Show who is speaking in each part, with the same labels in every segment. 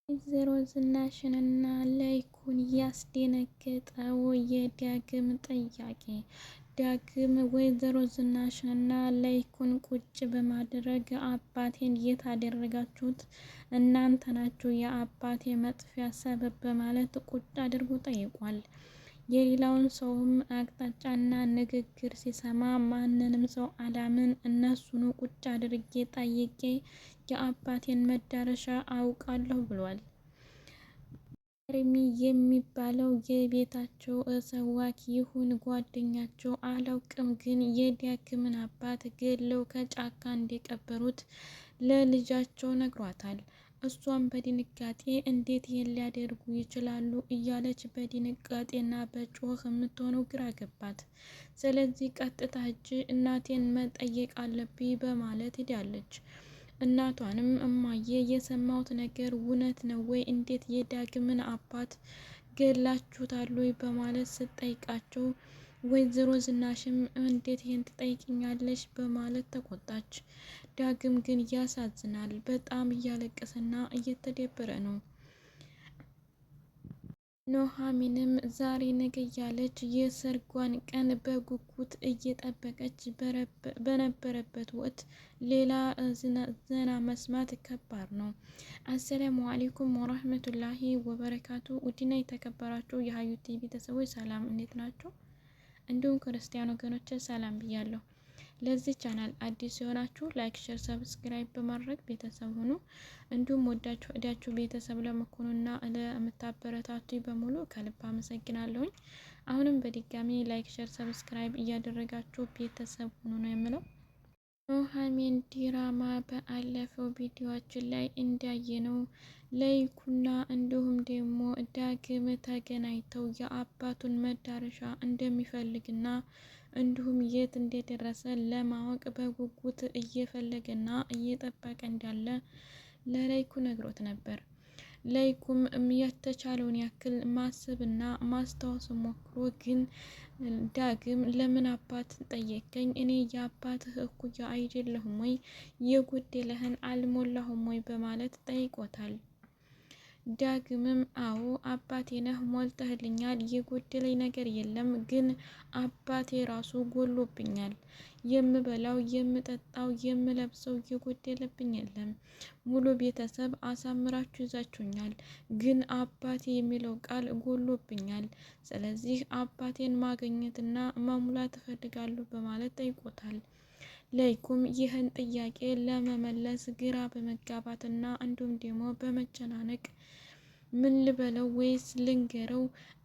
Speaker 1: ወይዘሮ ዝናሽንና ለይኩን ያስደነገጠው የዳግም ጥያቄ። ዳግም ወይዘሮ ዝናሽንና ለይኩን ቁጭ በማድረግ አባቴን የት አደረጋችሁት? እናንተ ናችሁ የአባቴ መጥፊያ ሰበብ በማለት ቁጭ አድርጎ ጠይቋል። የሌላውን ሰውም አቅጣጫና ንግግር ሲሰማ ማንንም ሰው አላምን፣ እነሱኑ ቁጭ አድርጌ ጠይቄ የአባቴን መዳረሻ አውቃለሁ ብሏል። ኤርሚ የሚባለው የቤታቸው ሰዋክ ይሁን ጓደኛቸው አላውቅም፣ ግን የዳግምን አባት ገለው ከጫካ እንደቀበሩት ለልጃቸው ነግሯታል። እሷም በድንጋጤ እንዴት ይህን ሊያደርጉ ይችላሉ እያለች በድንጋጤና በጮህ የምትሆነው ግራ ገባት። ስለዚህ ቀጥታ ሂጅ እናቴን መጠየቅ አለብኝ በማለት ሄዳለች። እናቷንም እማዬ የሰማሁት ነገር እውነት ነው ወይ? እንዴት የዳግምን አባት ገላችሁታል ወይ? በማለት ስትጠይቃቸው ወይዘሮ ዝናሽም እንዴት ይህን ትጠይቅኛለሽ? በማለት ተቆጣች። ዳግም ግን ያሳዝናል። በጣም እያለቀሰና እየተደበረ ነው። ኑሐሚንም ዛሬ ነገ እያለች የሰርጓን ቀን በጉጉት እየጠበቀች በነበረበት ወቅት ሌላ ዜና መስማት ከባድ ነው። አሰላሙ አለይኩም ወራህመቱላሂ ወበረካቱ። ውድና የተከበራችሁ የሀዩቲ ቤተሰቦች ሰላም፣ እንዴት ናቸው? እንዲሁም ክርስቲያን ወገኖች ሰላም ብያለሁ። ለዚህ ቻናል አዲስ የሆናችሁ ላይክ፣ ሼር፣ ሰብስክራይብ በማድረግ ቤተሰብ ሁኑ። እንዲሁም ወዳችሁ ቤተሰብ ለመሆኑና ለምታበረታቱ በሙሉ ከልብ አመሰግናለሁኝ። አሁንም በድጋሚ ላይክ፣ ሼር፣ ሰብስክራይብ እያደረጋችሁ ቤተሰብ ሁኑ ነው የምለው። ኑሐሚን ዲራማ በአለፈው ቪዲዮአችን ላይ እንዳየነው ለይኩና እንዲሁም ደግሞ ዳግም ተገናኝተው የአባቱን መዳረሻ እንደሚፈልግና እንዲሁም የት እንደደረሰ ለማወቅ በጉጉት እየፈለገና እየጠበቀ እንዳለ ለለይኩ ነግሮት ነበር። ለይኩም የተቻለውን ያክል ማሰብና ማስታወስ ሞክሮ ግን ዳግም ለምን አባት ጠየቀኝ? እኔ የአባትህ እኩያ አይደለሁም ወይ? የጎደለህን አልሞላሁም ወይ? በማለት ጠይቆታል። ዳግምም አዎ አባቴ ነህ፣ ሞልተህልኛል፣ የጎደለኝ ነገር የለም፣ ግን አባቴ ራሱ ጎሎብኛል። የምበላው፣ የምጠጣው፣ የምለብሰው የጎደለብኝ የለም። ሙሉ ቤተሰብ አሳምራችሁ ይዛችሁኛል፣ ግን አባቴ የሚለው ቃል ጎሎብኛል። ስለዚህ አባቴን ማግኘትና መሙላት እፈልጋለሁ በማለት ጠይቆታል። ለይኩም ይህን ጥያቄ ለመመለስ ግራ በመጋባትና እንዲሁም ደግሞ በመጨናነቅ ምን ልበለው ወይስ ልንገረው፣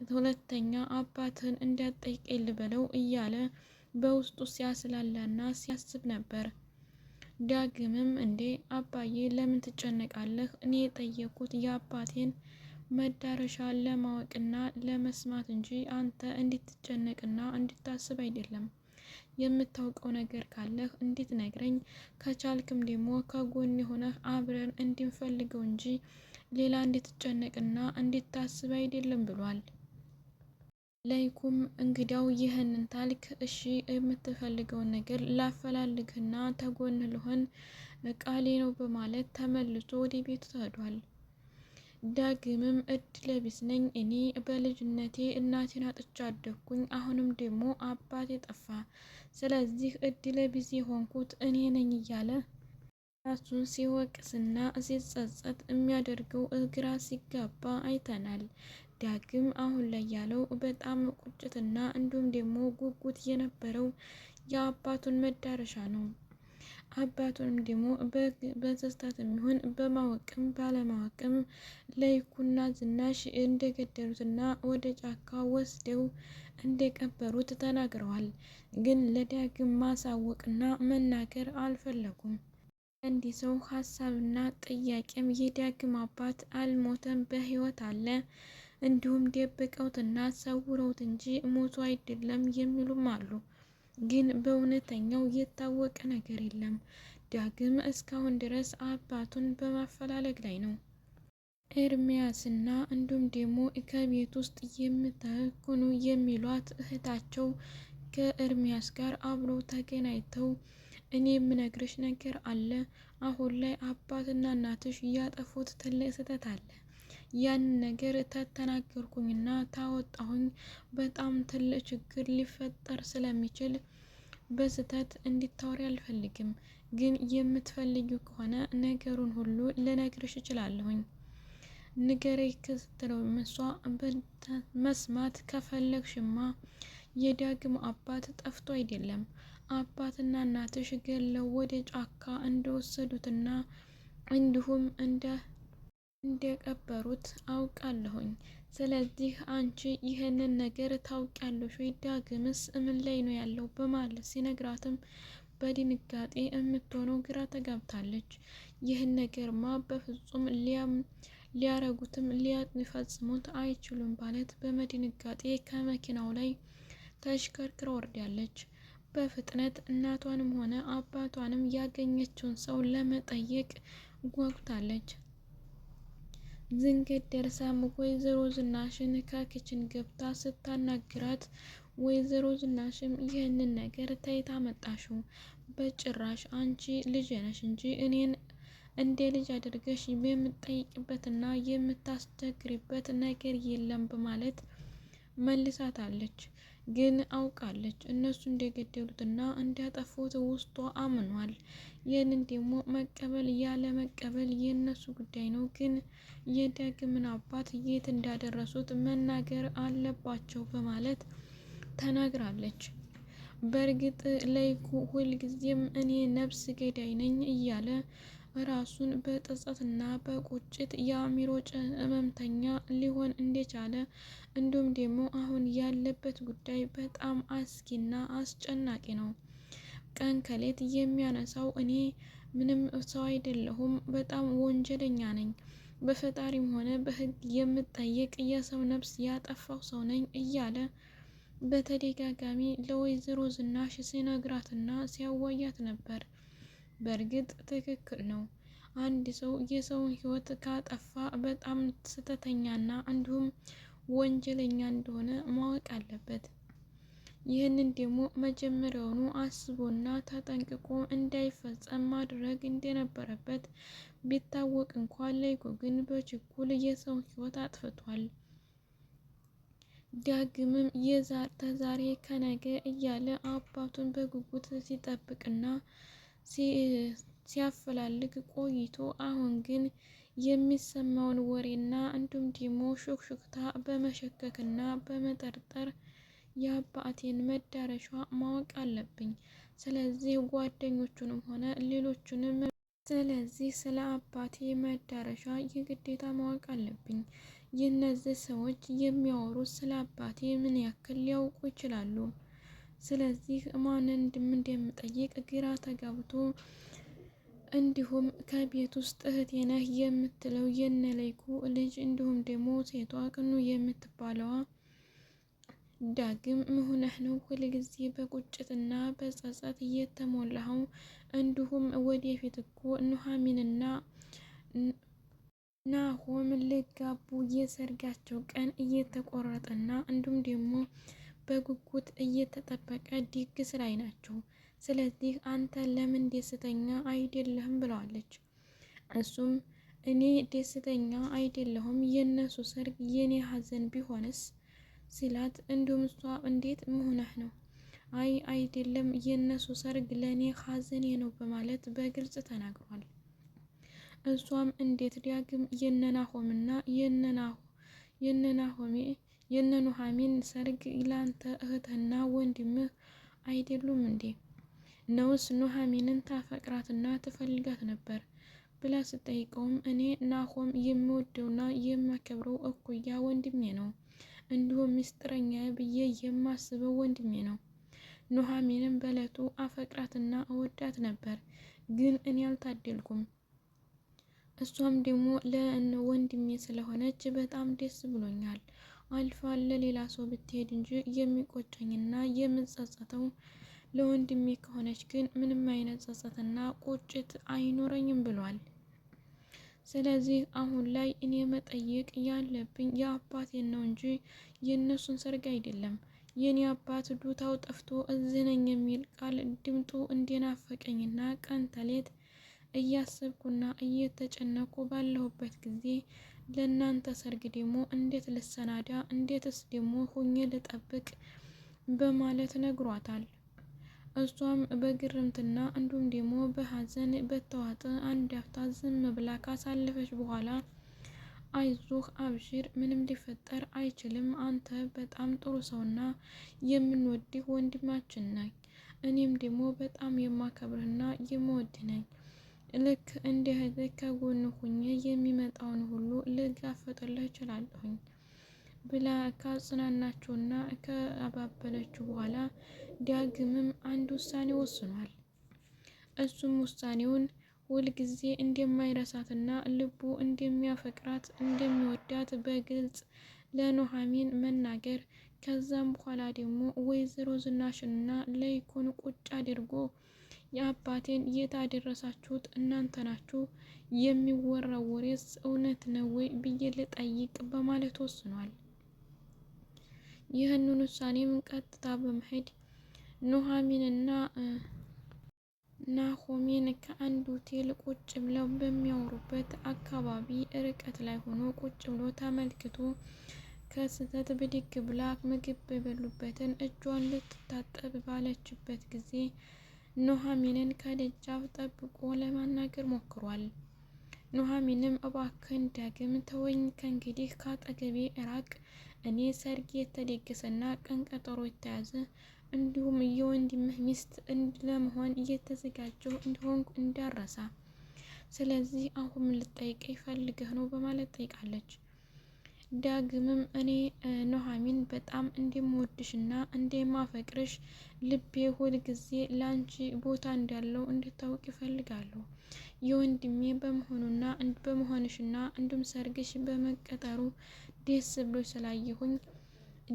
Speaker 1: ሁለተኛ አባትህን እንዳትጠይቀኝ ልበለው እያለ በውስጡ ሲያስላላና ሲያስብ ነበር። ዳግምም እንዴ አባዬ ለምን ትጨነቃለህ? እኔ የጠየኩት የአባቴን መዳረሻ ለማወቅና ለመስማት እንጂ አንተ እንድትጨነቅና እንድታስብ አይደለም። የምታውቀው ነገር ካለህ እንድትነግረኝ፣ ከቻልክም ደግሞ ከጎን ሆነህ አብረን እንድንፈልገው እንጂ ሌላ እንድትጨነቅና እንድታስብ አይደለም ብሏል። ለይኩም እንግዳው ይህንን ታልክ እሺ፣ የምትፈልገውን ነገር ላፈላልግና ተጎን ልሆን ቃሌ ነው በማለት ተመልሶ ወደ ቤቱ ተሄዷል። ዳግምም እድለቢስ ነኝ እኔ፣ በልጅነቴ እናቴን አጥቻ አደግኩኝ፣ አሁንም ደግሞ አባቴ ጠፋ፣ ስለዚህ እድለቢስ የሆንኩት እኔ ነኝ እያለ ራሱን ሲወቅስና ሲጸጸት የሚያደርገው ግራ ሲጋባ አይተናል። ዳግም አሁን ላይ ያለው በጣም ቁጭትና እንዲሁም ደግሞ ጉጉት የነበረው የአባቱን መዳረሻ ነው። አባቱንም ደግሞ በስህተት የሚሆን በማወቅም ባለማወቅም ለይኩና ዝናሽ እንደገደሉትና ወደ ጫካ ወስደው እንደቀበሩት ተናግረዋል። ግን ለዳግም ማሳወቅና መናገር አልፈለጉም። እንዲህ ሰው ሀሳብና ጥያቄም የዳግም አባት አልሞተም፣ በህይወት አለ፣ እንዲሁም ደብቀውትና ሰውረውት እንጂ ሞቶ አይደለም የሚሉም አሉ። ግን በእውነተኛው የታወቀ ነገር የለም። ዳግም እስካሁን ድረስ አባቱን በማፈላለግ ላይ ነው። ኤርሚያስና እንዲሁም ደግሞ ከቤት ውስጥ የምትሆኑ የሚሏት እህታቸው ከኤርሚያስ ጋር አብረው ተገናኝተው እኔ የምነግርሽ ነገር አለ። አሁን ላይ አባትና እናትሽ እያጠፉት ትልቅ ስህተት አለ። ያንን ነገር ተተናገርኩኝና ታወጣሁኝ በጣም ትልቅ ችግር ሊፈጠር ስለሚችል በስህተት እንዲታወሪ አልፈልግም። ግን የምትፈልጊው ከሆነ ነገሩን ሁሉ ልነግርሽ እችላለሁኝ። ንገረኝ ስትለው እሷ መስማት ከፈለግሽማ የዳግም አባት ጠፍቶ አይደለም አባትና እናትሽ ገለው ወደ ጫካ እንደወሰዱትና እንዲሁም እንደቀበሩት አውቃለሁኝ። ስለዚህ አንቺ ይህንን ነገር ታውቂያለሽ ወይ? ዳግምስ ምን ላይ ነው ያለው? በማለት ሲነግራትም በድንጋጤ የምትሆነው ግራ ተጋብታለች። ይህን ነገርማ በፍጹም ሊያረጉትም ሊፈጽሙት አይችሉም ማለት በመድንጋጤ ከመኪናው ላይ ተሽከርክራ ወርዳለች። በፍጥነት እናቷንም ሆነ አባቷንም ያገኘችውን ሰው ለመጠየቅ ጓጉታለች። ዝንገት ደርሳም ወይዘሮ ዝናሽን ከክችን ገብታ ስታናግራት ወይዘሮ ዝናሽም ይህንን ነገር ተይታ መጣሽው? በጭራሽ አንቺ ልጅ ነሽ እንጂ እኔን እንደ ልጅ አድርገሽ የምትጠይቅበትና የምታስቸግሪበት ነገር የለም በማለት መልሳታለች። ግን አውቃለች እነሱ እንደገደሉትና እንዳጠፉት ውስጧ አምኗል። ይህንን ደግሞ መቀበል ያለ መቀበል የእነሱ ጉዳይ ነው። ግን የዳግምን አባት የት እንዳደረሱት መናገር አለባቸው በማለት ተናግራለች። በእርግጥ ለይኩ ሁልጊዜም እኔ ነፍስ ገዳይ ነኝ እያለ ራሱን በጸጸትና በቁጭት የአእምሮ ህመምተኛ ሊሆን እንደቻለ እንዲሁም ደግሞ አሁን ያለበት ጉዳይ በጣም አስጊና አስጨናቂ ነው። ቀን ከሌት የሚያነሳው እኔ ምንም ሰው አይደለሁም፣ በጣም ወንጀለኛ ነኝ፣ በፈጣሪም ሆነ በሕግ የምጠየቅ የሰው ነፍስ ያጠፋው ሰው ነኝ እያለ በተደጋጋሚ ለወይዘሮ ዝናሽ ሲነግራትና ሲያዋያት ነበር። በእርግጥ ትክክል ነው። አንድ ሰው የሰውን ሕይወት ካጠፋ በጣም ስህተተኛና እንዲሁም ወንጀለኛ እንደሆነ ማወቅ አለበት። ይህንን ደግሞ መጀመሪያውኑ አስቦና ተጠንቅቆ እንዳይፈጸም ማድረግ እንደነበረበት ቢታወቅ እንኳን ለይኩ ግን በችኩል የሰውን ሕይወት አጥፍቷል። ዳግምም ተዛሬ ከነገ እያለ አባቱን በጉጉት ሲጠብቅና ሲያፈላልግ ቆይቶ አሁን ግን የሚሰማውን ወሬና እንዲሁም ደግሞ ሹክሹክታ በመሸከክና በመጠርጠር የአባቴን መዳረሻ ማወቅ አለብኝ። ስለዚህ ጓደኞቹንም ሆነ ሌሎቹንም ስለ አባቴ መዳረሻ የግዴታ ማወቅ አለብኝ። የእነዚህ ሰዎች የሚያወሩት ስለ አባቴ ምን ያክል ሊያውቁ ይችላሉ? ስለዚህ ማንን እንደምጠይቅ ግራ ተጋብቶ እንዲሁም ከቤት ውስጥ እህቴ ነህ የምትለው የነለይኩ ልጅ እንዲሁም ደግሞ ሴቷ ቅኑ የምትባለዋ ዳግም መሆንህ ነው ሁልጊዜ በቁጭትና በጸጸት እየተሞላኸው? እንዲሁም ወደፊት እኮ ኑሐሚንና ናሆም ሊጋቡ የሰርጋቸው ቀን እየተቆረጠና እንዲሁም ደግሞ በጉጉት እየተጠበቀ ድግስ ላይ ናቸው። ስለዚህ አንተ ለምን ደስተኛ አይደለህም? ብለዋለች። እሱም እኔ ደስተኛ አይደለሁም፣ የነሱ ሰርግ የኔ ሀዘን ቢሆንስ ሲላት፣ እንዲሁም እሷ እንዴት መሆንህ ነው? አይ አይደለም፣ የነሱ ሰርግ ለኔ ሀዘኔ ነው በማለት በግልጽ ተናግሯል። እሷም እንዴት ዳግም የነናሆምና የነኑሐሚን ሰርግ ላንተ እህትና ወንድምህ አይደሉም እንዴ? ነውስ ኑሐሚንን ታፈቅራትና ትፈልጋት ነበር ብላ ስጠይቀውም እኔ ናሆም የሚወደውና የማከብረው እኩያ ወንድሜ ነው፣ እንዲሁም ሚስጥረኛ ብዬ የማስበው ወንድሜ ነው። ኑሐሚንም በለቱ አፈቅራትና እወዳት ነበር፣ ግን እኔ አልታደልኩም። እሷም ደግሞ ለወንድሜ ስለሆነች በጣም ደስ ብሎኛል። አልፋ ለሌላ ሰው ብትሄድ እንጂ የሚቆጨኝና የምጸጸተው ለወንድሜ ከሆነች ግን ምንም አይነት ጸጸትና ቁጭት አይኖረኝም ብሏል። ስለዚህ አሁን ላይ እኔ መጠየቅ ያለብኝ የአባቴን ነው እንጂ የእነሱን ሰርግ አይደለም። የኔ አባት ዱታው ጠፍቶ እዚህ ነኝ የሚል ቃል ድምጡ እንደናፈቀኝና ቀን ተሌት እያሰብኩና እየተጨነቁ ባለሁበት ጊዜ ለእናንተ ሰርግ ደግሞ እንዴት ልሰናዳ፣ እንዴትስ ደግሞ ሁኜ ልጠብቅ በማለት ነግሯታል። እሷም በግርምትና እንዲሁም ደግሞ በሀዘን በተዋጠ አንድ አፍታ ዝም ብላ ካሳለፈች በኋላ አይዞህ አብሽር፣ ምንም ሊፈጠር አይችልም። አንተ በጣም ጥሩ ሰውና የምንወድህ ወንድማችን ነኝ። እኔም ደግሞ በጣም የማከብርህና የምወድህ ነኝ። ልክ እንደ እህትህ ከጎን ሁኜ የሚመጣውን ሁሉ ልጋፈጥልህ እችላለሁኝ ብላ ካጽናናችውና ከአባበለችው በኋላ ዳግምም አንድ ውሳኔ ወስኗል። እሱም ውሳኔውን ሁልጊዜ እንደማይረሳትና ልቡ እንደሚያፈቅራት እንደሚወዳት በግልጽ ለኑሐሚን መናገር፣ ከዛም በኋላ ደግሞ ወይዘሮ ዝናሽንና ለይኩን ቁጭ አድርጎ የአባቴን የት አደረሳችሁት እናንተ ናችሁ? የሚወራው ወሬስ እውነት ነው ወይ ብዬ ልጠይቅ በማለት ወስኗል። ይህንን ውሳኔም ቀጥታ በመሄድ ኑሐሚንና ናሆሜን ከአንድ ሆቴል ቁጭ ብለው በሚያወሩበት አካባቢ ርቀት ላይ ሆኖ ቁጭ ብሎ ተመልክቶ ከስህተት ብድግ ብላ ምግብ በበሉበትን እጇን ልትታጠብ ባለችበት ጊዜ ኑሐሚንን ከደጃፍ ጠብቆ ለማናገር ሞክሯል። ኑሐሚንም እባክህን ዳግም ተወኝ፣ ከእንግዲህ ካጠገቤ እራቅ፣ እኔ ሰርግ የተደገሰና ቀን ቀጠሮ የተያዘ እንዲሁም የወንድምህ ሚስት ለመሆን እየተዘጋጀሁ እንደሆንኩ እንዳረሳ፣ ስለዚህ አሁን ልጠይቀኝ ፈልገህ ነው በማለት ጠይቃለች። ዳግምም እኔ ኑሐሚን በጣም እንደምወድሽና እንደማፈቅርሽ ልቤ ሁል ጊዜ ላንቺ ቦታ እንዳለው እንድታውቅ ይፈልጋለሁ። የወንድሜ በመሆንሽና እንዲሁም ሰርግሽ በመቀጠሩ ደስ ብሎሽ ስላየሁኝ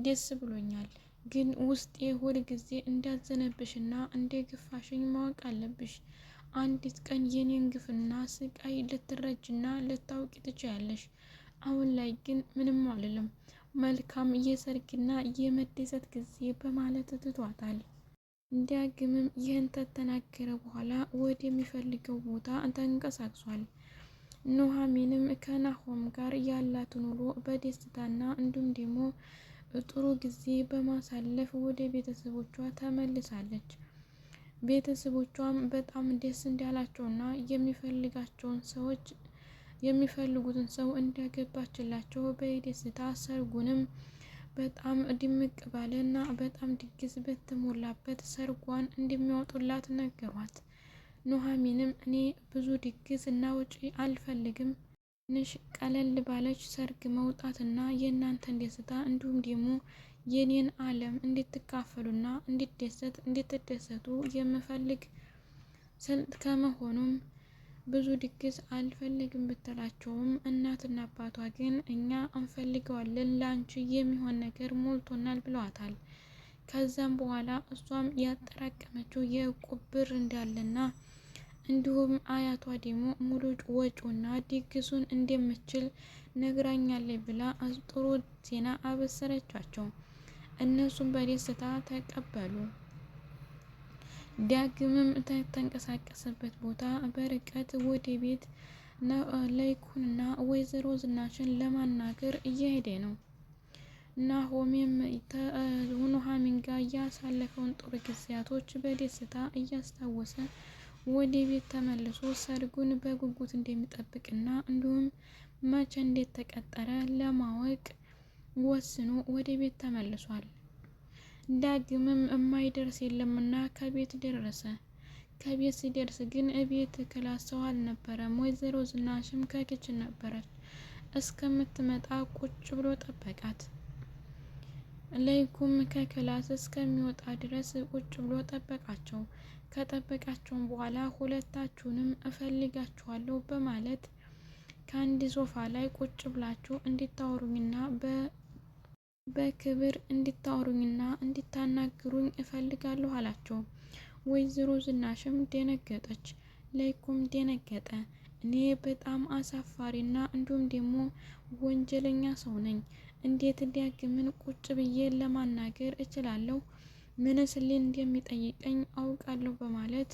Speaker 1: ደስ ብሎኛል። ግን ውስጤ ሁል ጊዜ እንዳዘነብሽና እንደገፋሽኝ ማወቅ አለብሽ። አንዲት ቀን የኔን ግፍና ስቃይ ልትረጅና ልታውቂ ትችያለሽ። አሁን ላይ ግን ምንም አልልም። መልካም የሰርግና የመደሰት ጊዜ በማለት ትቷታል። ዳግምም ይህን ተተናገረ በኋላ ወደሚፈልገው ቦታ ተንቀሳቅሷል። ኑሐሚንም ከናሆም ጋር ያላትን ውሎ በደስታና እንዲሁም ደግሞ ጥሩ ጊዜ በማሳለፍ ወደ ቤተሰቦቿ ተመልሳለች። ቤተሰቦቿም በጣም ደስ እንዳላቸውና የሚፈልጉትን ሰው እንዳገባችላቸው በደስታ ሰርጉንም በጣም ድምቅ ባለና በጣም ድግስ በተሞላበት ሰርጓን እንደሚያወጡላት ነገሯት። ኑሐሚንም እኔ ብዙ ድግስ እና ወጪ አልፈልግም፣ ትንሽ ቀለል ባለች ሰርግ መውጣትና የእናንተን ደስታ እንዲሁም ደግሞ የኔን ዓለም እንድትካፈሉና እንድትደሰቱ የምፈልግ ከመሆኑም ብዙ ድግስ አልፈልግም ብትላቸውም እናትና አባቷ ግን እኛ እንፈልገዋለን፣ ላንቺ የሚሆን ነገር ሞልቶናል ብለዋታል። ከዛም በኋላ እሷም ያጠራቀመችው የእቁብ ብር እንዳለና እንዲሁም አያቷ ደግሞ ሙሉ ወጪውና ድግሱን እንደምችል ነግራኛለች ብላ ጥሩ ዜና አበሰረቻቸው። እነሱም በደስታ ተቀበሉ። ዳግምም ተንቀሳቀሰበት ቦታ በርቀት ወደ ቤት ለይኩንና ወይዘሮ ዝናሽን ለማናገር እየሄደ ነው። ናሆሜም ኑሐሚን ጋር ያሳለፈውን ጥሩ ጊዜያቶች በደስታ እያስታወሰ ወደ ቤት ተመልሶ ሰርጉን በጉጉት እንደሚጠብቅና እንዲሁም መቼ እንደተቀጠረ ለማወቅ ወስኖ ወደ ቤት ተመልሷል። ዳግምም የማይደርስ የለምና ከቤት ደረሰ። ከቤት ሲደርስ ግን ቤት ክላስ ሰው አልነበረም። ወይዘሮ ዝናሽም ከኪችን ነበረች። እስከምትመጣ ቁጭ ብሎ ጠበቃት። ለይኩም ከክላስ እስከሚወጣ ድረስ ቁጭ ብሎ ጠበቃቸው። ከጠበቃቸውም በኋላ ሁለታችሁንም እፈልጋችኋለሁ በማለት ከአንድ ሶፋ ላይ ቁጭ ብላችሁ እንድታወሩኝና በክብር እንድታወሩኝና እንድታናግሩኝ እፈልጋለሁ አላቸው። ወይዘሮ ዝናሽም ደነገጠች፣ ለይኩም ደነገጠ። እኔ በጣም አሳፋሪና እንዲሁም ደግሞ ወንጀለኛ ሰው ነኝ። እንዴት ዳግምን ቁጭ ብዬ ለማናገር እችላለሁ? ምንስ እንደሚጠይቀኝ አውቃለሁ በማለት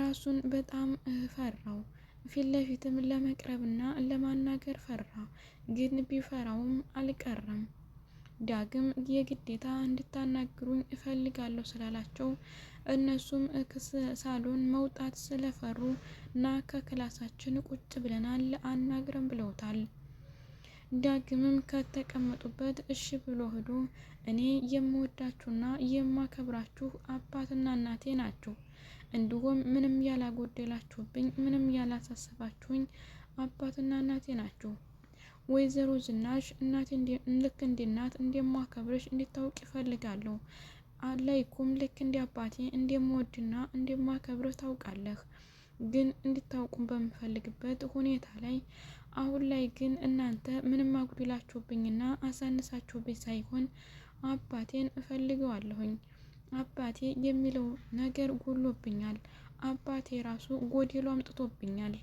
Speaker 1: ራሱን በጣም ፈራው። ፊት ለፊትም ለመቅረብና ለማናገር ፈራ። ግን ቢፈራውም አልቀረም። ዳግም የግዴታ እንድታናግሩኝ እፈልጋለሁ ስላላቸው እነሱም ሳሎን መውጣት ስለፈሩ እና ከክላሳችን ቁጭ ብለናል አናግረን ብለውታል። ዳግምም ከተቀመጡበት እሺ ብሎ ሄዶ እኔ የምወዳችሁና የማከብራችሁ አባትና እናቴ ናችሁ። እንዲሁም ምንም ያላጎደላችሁብኝ፣ ምንም ያላሳሰባችሁኝ አባትና እናቴ ናችሁ። ወይዘሮ ዝናሽ እናቴ ልክ እንደ እናት እንደማከብርሽ እንድታውቅ ይፈልጋለሁ። አለይኩም ልክ እንደ አባቴ እንደምወድና እንደማከብር ታውቃለህ። ግን እንድታውቁም በምፈልግበት ሁኔታ ላይ አሁን ላይ ግን እናንተ ምንም አጉድላችሁብኝና አሳንሳችሁብኝ ሳይሆን አባቴን እፈልገዋለሁኝ። አባቴ የሚለው ነገር ጎሎብኛል። አባቴ ራሱ ጎዴሎ አምጥቶብኛል።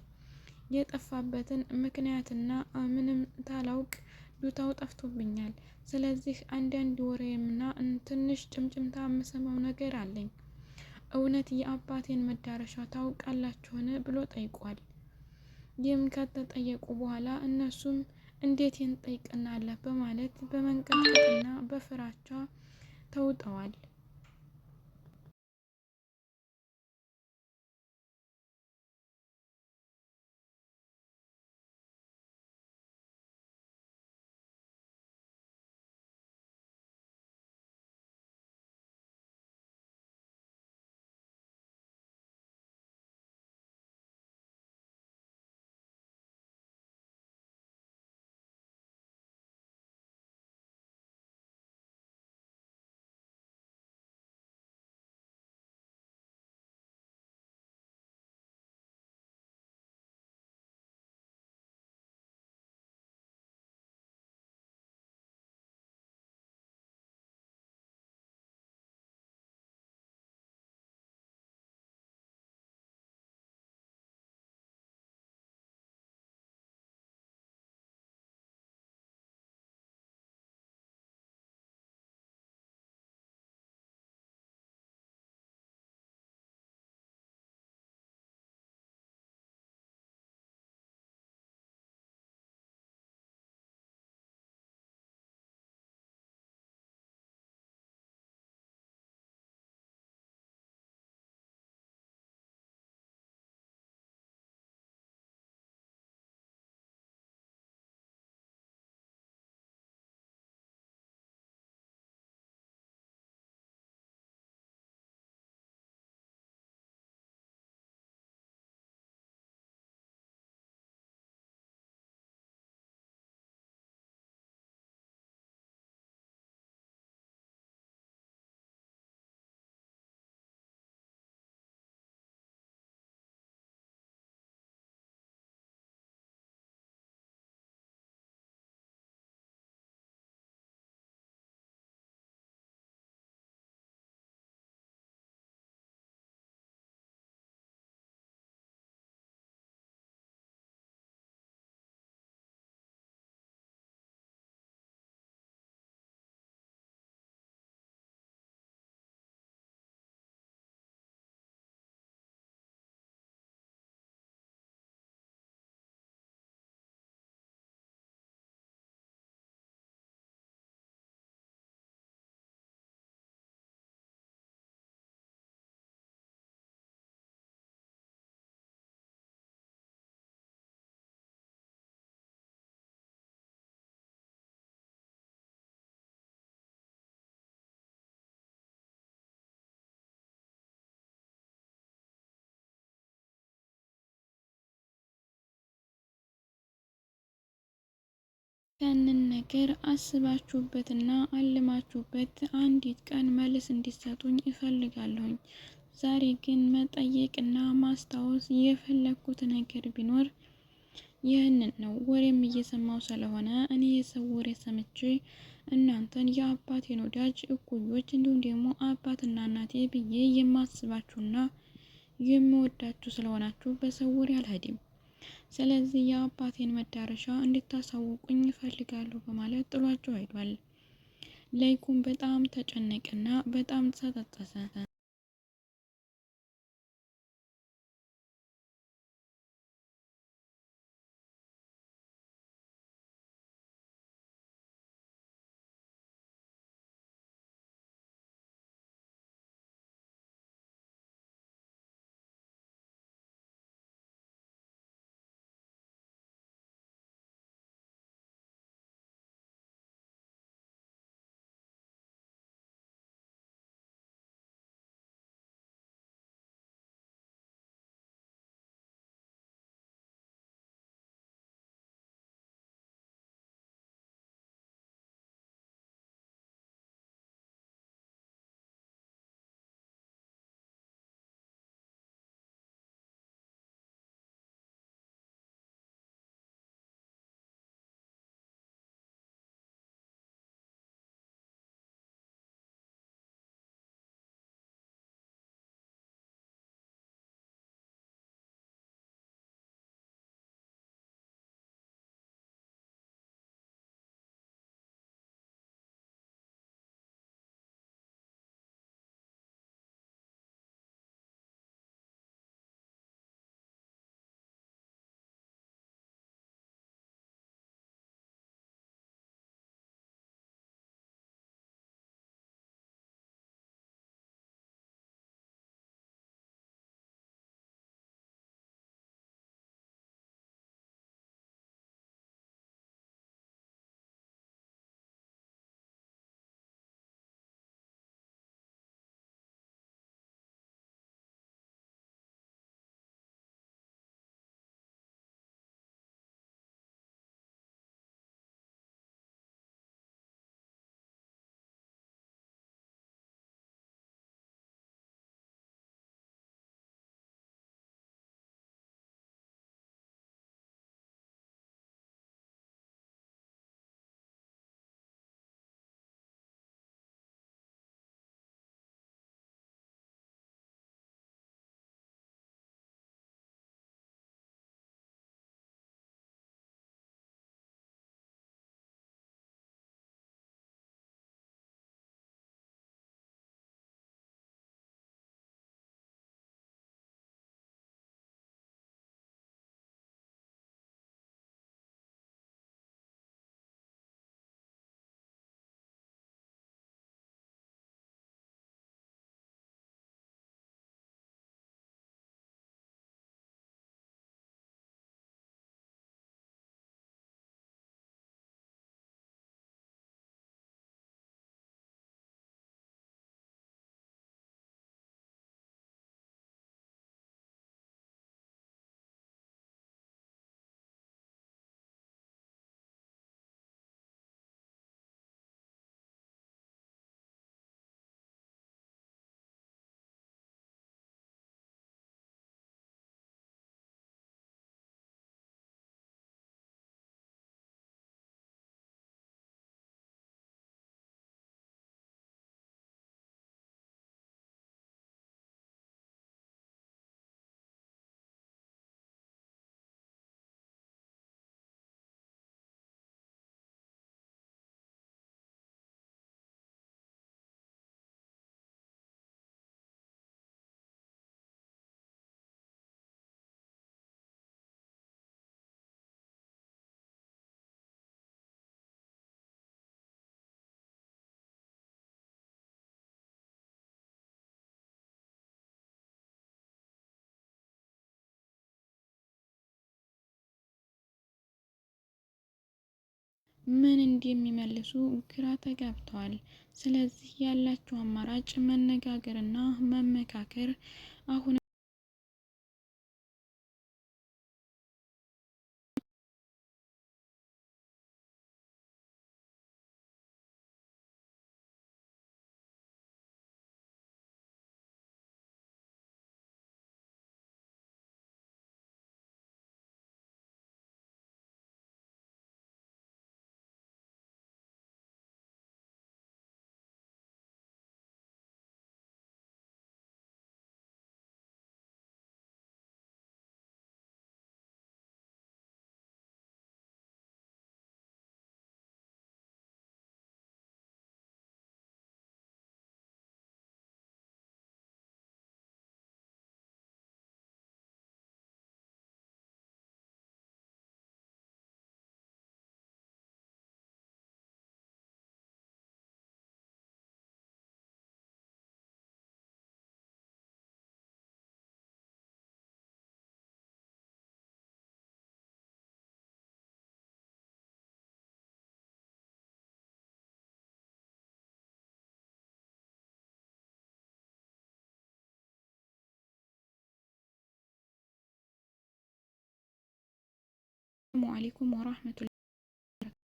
Speaker 1: የጠፋበትን ምክንያትና ምንም ታላውቅ ዱታው ጠፍቶብኛል። ስለዚህ አንዳንድ ወሬምና ትንሽ ጭምጭምታ የምሰማው ነገር አለኝ። እውነት የአባቴን መዳረሻ ታውቃላችሁን? ብሎ ጠይቋል። ይህም ከተጠየቁ በኋላ እነሱም እንዴት እንጠይቅናለን በማለት በመንቀጥቀጥና በፍራቻ ተውጠዋል። ያንን ነገር አስባችሁበትና አልማችሁበት አንዲት ቀን መልስ እንዲሰጡኝ እፈልጋለሁኝ። ዛሬ ግን መጠየቅና ማስታወስ የፈለግኩት ነገር ቢኖር ይህንን ነው። ወሬም እየሰማው ስለሆነ እኔ የሰው ወሬ ሰምቼ እናንተን የአባቴን ወዳጅ እኩዮች እንዲሁም ደግሞ አባትና እናቴ ብዬ የማስባችሁና የምወዳችሁ ስለሆናችሁ በሰው ወሬ አልሄድም። ስለዚህ የአባቴን መዳረሻ እንድታሳውቁኝ እፈልጋለሁ በማለት ጥሏቸው ሄዷል። ለይኩን በጣም ተጨነቀና በጣም ተጸጸተ። ምን እንደሚመልሱ ግራ ተጋብተዋል። ስለዚህ ያላቸው አማራጭ መነጋገርና መመካከር አሁን ሰላሙ አለይኩም ወራህመቱላሂ